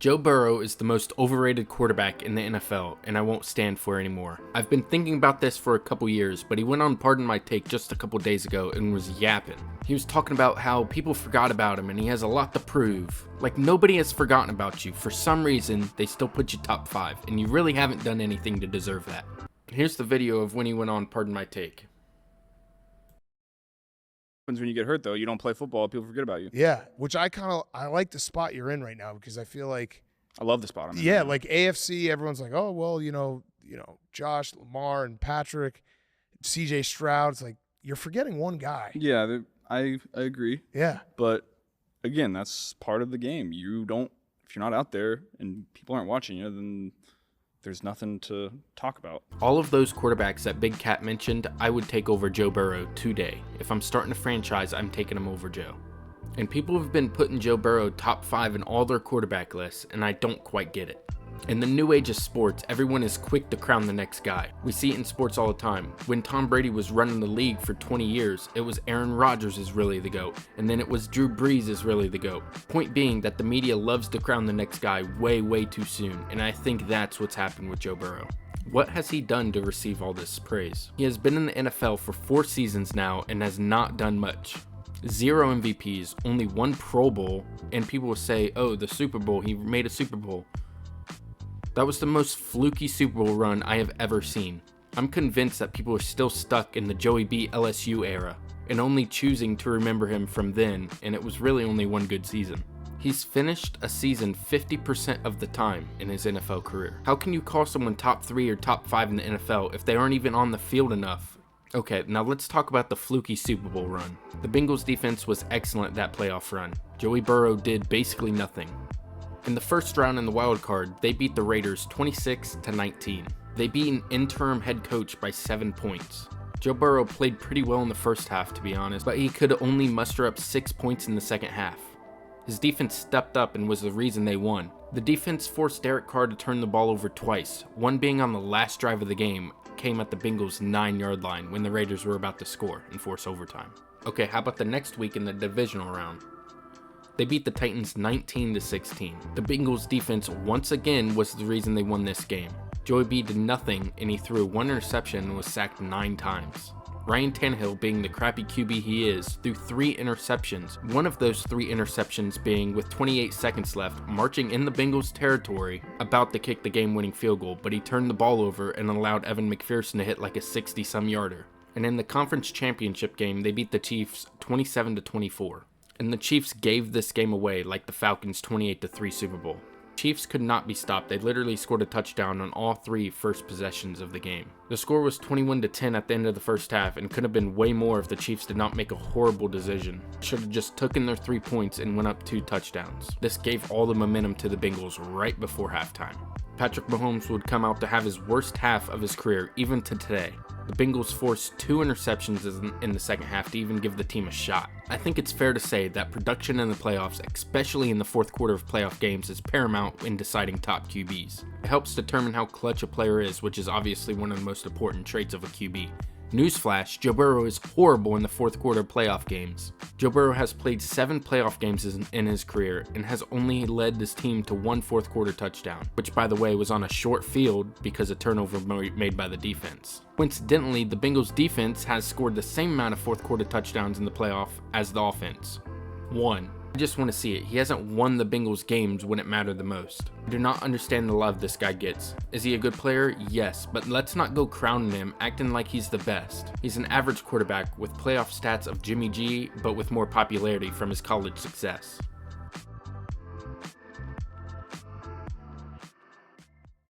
Joe Burrow is the most overrated quarterback in the NFL, and I won't stand for it anymore. I've been thinking about this for a couple years, but he went on Pardon My Take just a couple days ago and was yapping. He was talking about how people forgot about him and he has a lot to prove. Like, nobody has forgotten about you. For some reason, they still put you top 5, and you really haven't done anything to deserve that. Here's the video of when he went on Pardon My Take. When you get hurt, though, you don't play football, people forget about you. Yeah, which I like the spot you're in right now, because I feel like I love the spot I'm in. Yeah, like AFC, everyone's like, oh well, you know, Josh, Lamar, and Patrick, CJ Stroud. It's like you're forgetting one guy. Yeah, I agree. Yeah, but again, that's part of the game. If you're not out there and people aren't watching you, then there's nothing to talk about. All of those quarterbacks that Big Cat mentioned, I would take over Joe Burrow today. If I'm starting a franchise, I'm taking him over Joe. And people have been putting Joe Burrow top 5 in all their quarterback lists, and I don't quite get it. In the new age of sports, everyone is quick to crown the next guy. We see it in sports all the time. When Tom Brady was running the league for 20 years, it was Aaron Rodgers is really the GOAT, and then it was Drew Brees is really the GOAT. Point being that the media loves to crown the next guy way too soon, and I think that's what's happened with Joe Burrow. What has he done to receive all this praise? He has been in the NFL for 4 seasons now and has not done much. 0 MVPs, only 1 Pro Bowl, and people will say, oh, the Super Bowl, he made a Super Bowl. That was the most fluky Super Bowl run I have ever seen. I'm convinced that people are still stuck in the Joey B. LSU era and only choosing to remember him from then, and it was really only one good season. He's finished a season 50% of the time in his NFL career. How can you call someone top 3 or top 5 in the NFL if they aren't even on the field enough? Okay, now let's talk about the fluky Super Bowl run. The Bengals defense was excellent that playoff run. Joey Burrow did basically nothing. In the first round in the wild card, they beat the Raiders 26-19. They beat an interim head coach by 7 points. Joe Burrow played pretty well in the first half, to be honest, but he could only muster up 6 points in the second half. His defense stepped up and was the reason they won. The defense forced Derek Carr to turn the ball over twice, one being on the last drive of the game, came at the Bengals' 9-yard line when the Raiders were about to score and force overtime. Okay, how about the next week in the divisional round? They beat the Titans 19-16. The Bengals defense once again was the reason they won this game. Joey B did nothing and he threw 1 interception and was sacked 9 times. Ryan Tannehill, being the crappy QB he is, threw 3 interceptions. One of those 3 interceptions being with 28 seconds left, marching in the Bengals territory, about to kick the game-winning field goal, but he turned the ball over and allowed Evan McPherson to hit like a 60-some yarder. And in the conference championship game, they beat the Chiefs 27-24. And the Chiefs gave this game away like the Falcons' 28-3 Super Bowl. Chiefs could not be stopped. They literally scored a touchdown on all 3 first possessions of the game. The score was 21-10 at the end of the first half and could have been way more if the Chiefs did not make a horrible decision. Should have just taken their 3 points and went up 2 touchdowns. This gave all the momentum to the Bengals right before halftime. Patrick Mahomes would come out to have his worst half of his career even to today. The Bengals forced 2 interceptions in the second half to even give the team a shot. I think it's fair to say that production in the playoffs, especially in the fourth quarter of playoff games, is paramount in deciding top QBs. It helps determine how clutch a player is, which is obviously one of the most important traits of a QB. Newsflash, Joe Burrow is horrible in the fourth quarter playoff games. Joe Burrow has played 7 playoff games in his career and has only led this team to 1 fourth quarter touchdown, which by the way was on a short field because of turnover made by the defense. Coincidentally, the Bengals defense has scored the same amount of fourth quarter touchdowns in the playoff as the offense. 1. I just want to see it. He hasn't won the Bengals games when it mattered the most. I do not understand the love this guy gets. Is he a good player? Yes, but let's not go crowning him, acting like he's the best. He's an average quarterback with playoff stats of Jimmy G, but with more popularity from his college success.